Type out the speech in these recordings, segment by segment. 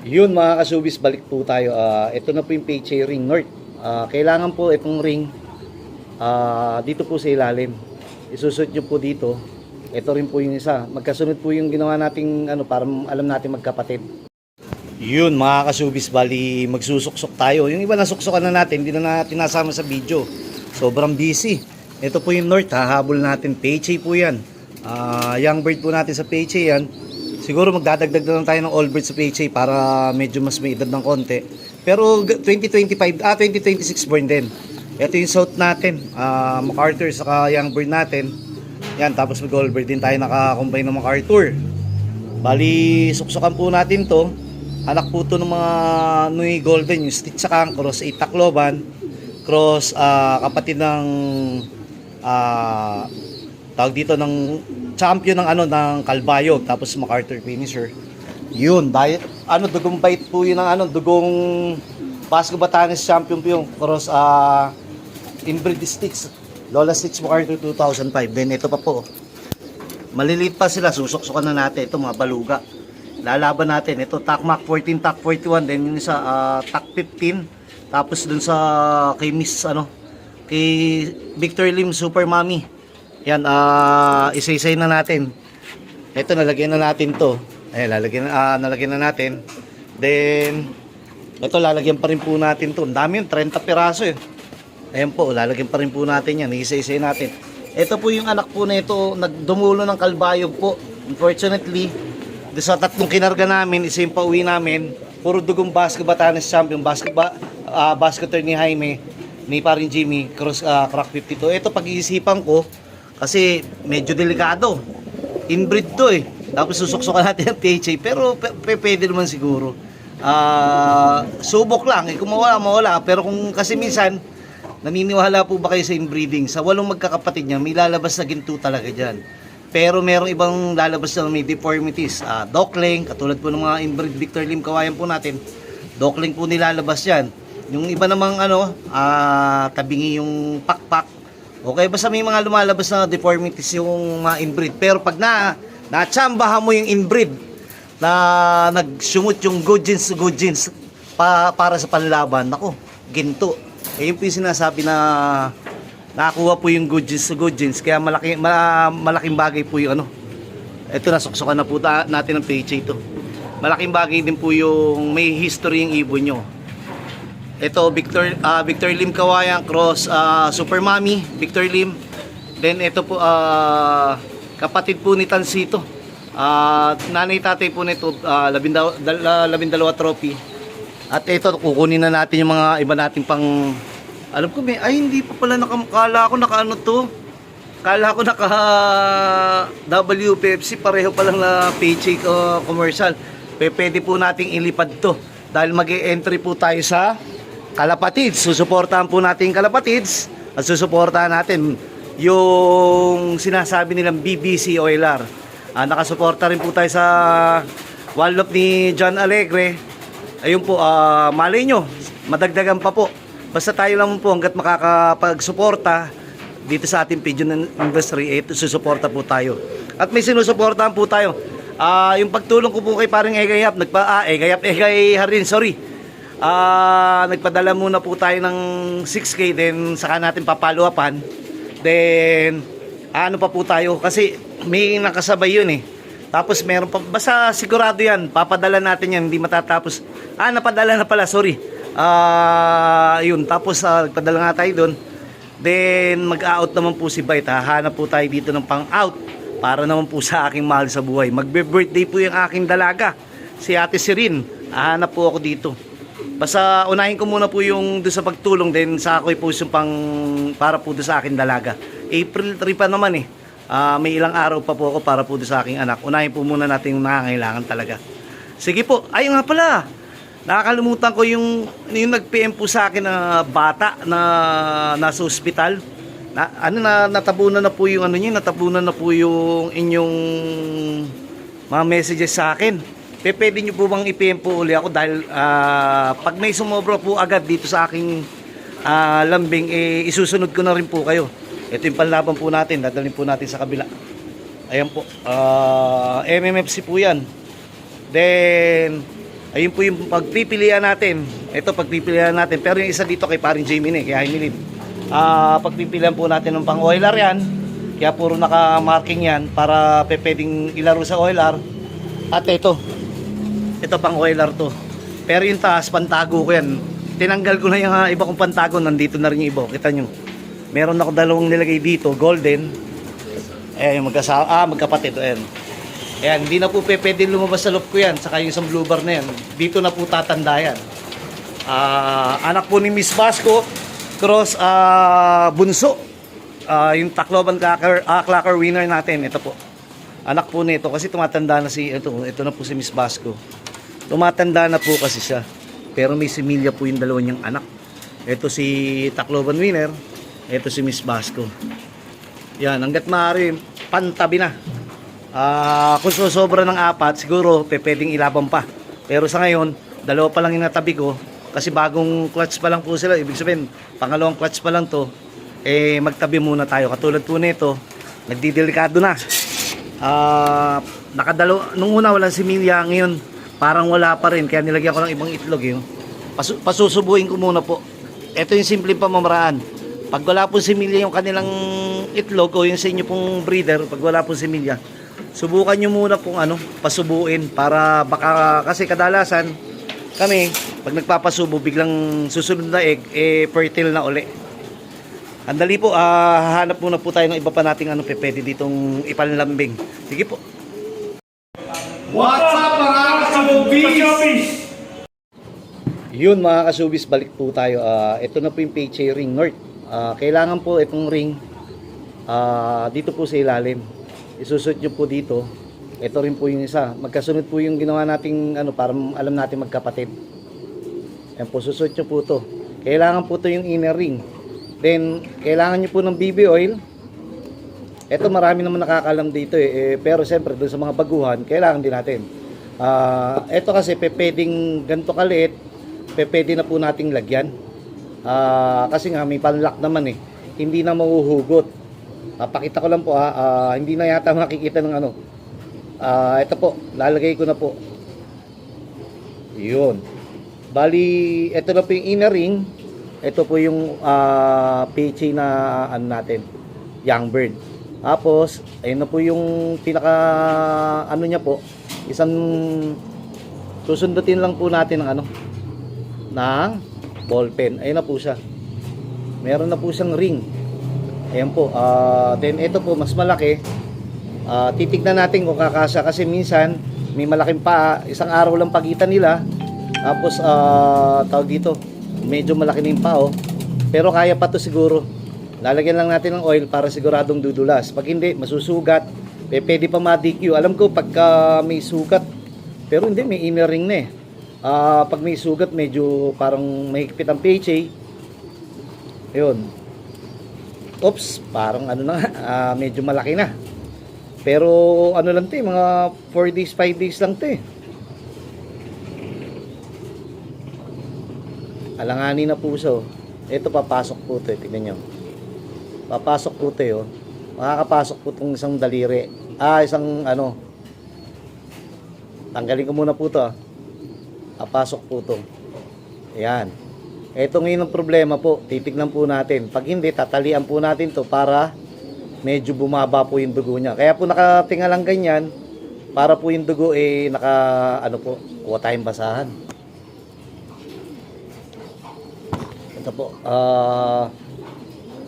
Yun mga kasubis, balik po tayo. Ito na po yung PHA ring north. Kailangan po itong ring dito po sa ilalim. Isusot nyo po dito. Ito rin po yung isa. Magkasunod po yung ginawa nating para alam natin magkapatid. Yun mga kasubis, bali magsusuksok tayo. Yung iba nasuksokan na natin, hindi na natin nasama sa video. Sobrang busy. Ito po yung north, hahabol natin. PHA po yan. Young bird po natin sa PHA yan. Siguro magdadagdag na lang tayo ng all bird sa PHA para medyo mas may edad ng konti. Pero 2026 born din. Ito yung south natin, MacArthur saka young bird natin. Yan, tapos mag all bird din tayo nakakombine ng MacArthur. Bali, suksukan po natin to. Anak po to ng mga Nui Golden, yung Stitch saka cross 8 Tacloban, cross kapatid ng tawag dito ng champion ng Calbayog, tapos MacArthur finisher. Yun, dugong bite po yun ng dugong Basco Batanes champion po yung cross inbreed Stitch, Lola Stitch MacArthur 2005. Then ito pa po, maliliit pa sila, susuksukan na natin ito mga baluga. Lalaban natin ito, TAC 14, TAC 41, then yung isa TAC 15, tapos dun sa kay Miss kay Victor Lim Super Mommy. Yan, isa-isay na natin. Ito, nalagyan na natin to. Nalagyan na natin. Then ito, lalagyan pa rin po natin to. Ang dami yun, 30 piraso eh. Ayan po, lalagyan pa rin po natin yan. Isa-isay natin. Ito po yung anak po na ito, nagdumulo ng Calbayog po. Unfortunately, sa tatlong kinarga namin, isa yung pauwi namin, puro dugong Basco Batanes champion, Basco ni Jaime, ni parin Jimmy, cross crack 52. Ito pag-iisipan ko, kasi medyo delikado. Inbreed to eh. Tapos susuksukan natin ang PHA, pero pwede naman siguro. Subok lang, kung mawala. Pero kung kasi minsan, naniniwala po ba kayo sa inbreeding? Sa 8 magkakapatid niya, may lalabas na ginto talaga dyan. Pero merong ibang lalabas na may deformities. Dockling, katulad po ng mga inbreed Victor Lim kawayan po natin. Dockling po nilalabas yan. Yung iba namang tabingi yung pakpak. Okay, basta may mga lumalabas na deformities yung mga inbreed. Pero pag natsambahan mo yung inbreed na nagsumot yung good genes para sa panlaban, nako, ginto. Yun po yung sinasabi na nakakuha po yung good genes, kaya malaking bagay po yung ito, nasuksukan na po natin ng PHA ito. Malaking bagay din po yung may history yung ibon nyo. Ito, Victor Lim kawayan, cross Super Mommy, Victor Lim. Then ito po, kapatid po ni Tansito. Nanay tatay po nito, 12 trophy. At ito, kukunin na natin yung mga iba nating pang, alam ko, hindi pa pala kala ko to. Kala ko naka WPFC, pareho pa lang na PHA commercial. Pwede po nating ilipad to. Dahil mag-e-entry po tayo sa Kalapatids. Susuportahan po natin Kalapatids. At susuportahan natin yung sinasabi nilang BBC OLR. Nakasuporta rin po tayo sa wallop ni John Alegre. Ayun po, malay nyo, madagdagan pa po. Basta tayo lang po hanggat makakapagsuporta dito sa ating pigeon industry, susuporta po tayo. At may sinusuportahan po tayo. Yung pagtulong ko po kay paring Egayap, Egay Harin, sorry. Nagpadala muna po tayo ng 6K, then saka natin papalo upan. Then pa po tayo, kasi may nakasabay yun eh. Tapos meron pa, basta sigurado yan, papadala natin yan, hindi matatapos. Napadala na pala, sorry. Yun, tapos nagpadala nga tayo doon. Then mag-out naman po si Bite. Hanap po tayo dito ng pang-out para naman po sa aking mahal sa buhay. Magbe-birthday po yung aking dalaga, si Ate Sirin. Hanap po ako dito. Basta unahin ko muna po yung doon sa pagtulong, then sa ako'y po yung para po doon sa aking dalaga. April 3 pa naman eh. May ilang araw pa po ako para po doon sa aking anak. Unahin po muna natin yung nangangailangan talaga. Sige po. Ayun nga pala, nakakalimutan ko yung nag-PM po sa akin na bata na nasa ospital. Natabunan na po yung natabunan na po yung inyong mga messages sa akin. Pwede nyo po bang i-PM po uli ako dahil pag may sumobra po agad dito sa aking lambing, isusunod ko na rin po kayo. Ito yung panlaban po natin, dadalhin po natin sa kabila. Ayan po, MMFC po yan. Then Ayun po yung pagpipilian natin. Ito pagpipilian natin. Pero yung isa dito kay paring Jamie ni, kaya hinilid. Pagpipilian po natin ng pang oiler yan. Kaya puro naka-marking yan para pwedeng ilaro sa oiler. At ito pang oiler to. Pero yung taas, pantago ko yan. Tinanggal ko na yung iba kong pantago. Nandito na rin yung iba. Kita nyo. Meron ako dalawang nilagay dito. Golden. Ayan, magkapatid. Ayan. Ayan, hindi na po pwede lumabas sa loob ko yan. Saka yung isang blue bar na yan. Dito na po tatanda yan. Anak po ni Miss Basco. Cross bunso. Yung Tacloban Clacker winner natin. Ito po. Anak po nito. Kasi tumatanda na ito na po si Miss Basco. Tumatanda na po kasi siya. Pero may similya po yung dalawa niyang anak. Ito si Tacloban winner. Ito si Miss Basco. Yan, hanggat maaari, pantabi na. Kung sobra ng 4, siguro pwedeng ilaban pa. Pero sa ngayon, dalawa pa lang yung natabi ko. Kasi bagong clutch pa lang po sila. Ibig sabihin, pangalawang clutch pa lang to. Magtabi muna tayo. Katulad po nito, nagdidelikado na. Nung una walang similya, ngayon parang wala pa rin. Kaya nilagyan ko ng ibang itlog. Pasusubuhin ko muna po. Ito yung simpleng pamamaraan. Pag wala pong similya yung kanilang itlog o yung sa inyo pong breeder, pag wala pong similya, subukan nyo muna pong pasubuin para baka, kasi kadalasan kami, pag nagpapasubo, biglang susunod na egg, fertile na uli. Andali po, hahanap muna po tayo ng iba pa nating pwede ditong ipanlambing. Sige po. What's up mga kasubis? Yun mga kasubis, balik po tayo. Ito na po yung PHA ring North. Kailangan po itong ring dito po sa ilalim. Isusot nyo po dito. Ito rin po yung isa. Magkasunod po yung ginawa nating para alam natin magkapatid. Yan po, susot nyo po to. Kailangan po to yung inner ring. Then, kailangan nyo po ng BB oil. Ito marami naman nakakalam dito pero siyempre doon sa mga baguhan, kailangan din natin. Ito kasi pwedeng ganito kaliit, pwede na po nating lagyan. Kasi nga may panlock naman hindi na mahuhugot. Papakita ko lang po hindi na yata makikita ng ito po, lalagay ko na po. Yun. Bali, ito na po yung inner ring. Ito po yung PHA na natin, young bird. Tapos, ayun na po yung pinaka niya po, isang susundutin lang po natin ng ng ball pen. Ayun na po siya. Meron na po siyang ring. Ayan po. Then ito po mas malaki. Titignan natin kung kakasya kasi minsan may malaking paa. Isang araw lang pagitan nila. Tapos tawag dito, medyo malaki na yung paa pero kaya pa to siguro. Lalagyan lang natin ng oil para siguradong dudulas. Pag hindi, masusugat. Pwede pa ma-DQ. Alam ko pagka may sugat, pero hindi, may inner ring na pag may sugat, medyo parang mahigpit ang PHA. Yun. Oops, parang medyo malaki na. Pero lang to mga 4 days, 5 days lang to Alanganin na puso. Ito papasok po to tignan nyo. Papasok po to makakapasok po itong isang daliri. Isang tanggalin ko muna po to Papasok po to. Ayan. Ito ngayon ang problema po. Titignan po natin. Pag hindi, tatalian po natin to para medyo bumaba po yung dugo niya. Kaya po nakatinga lang ganyan para po yung dugo kuha tayong basahan. Ito po.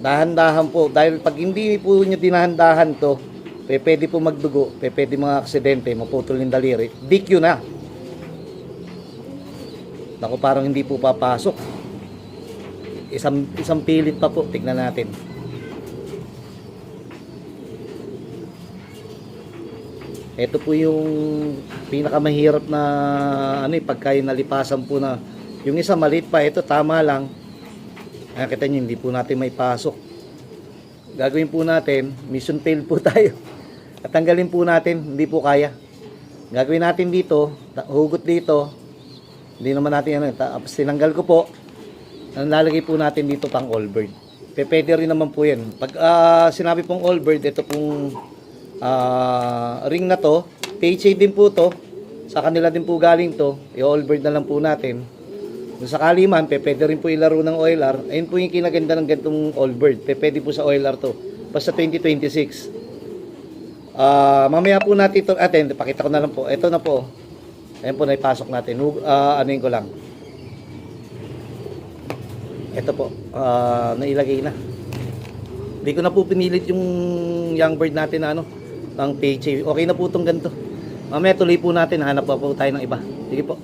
Dahan-dahan po. Dahil pag hindi po nyo dinahan-dahan to, pwede po magdugo, pwede mga aksidente, maputol yung daliri. DQ na. Naku, parang hindi po papasok. Isang pilit pa po. Tignan natin. Ito po yung pinakamahirap na pagka nalipasan po na yung isa maliit pa. Ito tama lang. Nakita nyo, hindi po natin may pasok. Gagawin po natin, mission fail po tayo. At tanggalin po natin, hindi po kaya. Gagawin natin dito, hugot dito. Hindi naman natin tapos tinanggal ko po. Ang lalagay po natin dito pang all bird. Pwede rin naman po yan. Pag sinabi pong all bird, ito pong ring na to, PHA din po to. Sa kanila din po galing to, i-all bird na lang po natin. Kung sakali man, pwede rin po ilaro ng OLR. Ayun po yung kinaganda ng gantong all bird. Pwede po sa OLR to. Basta 2026. Mamaya po natin ito, pakita ko na lang po. Ito na po. Ayan po, naipasok natin. Anuin ko lang. Ito po, nailagay na. Hindi ko na po pinilit yung young bird natin na ng PHA. Okay na po itong ganito. Mamaya tuloy po natin, hanap pa po tayo ng iba. Sige po.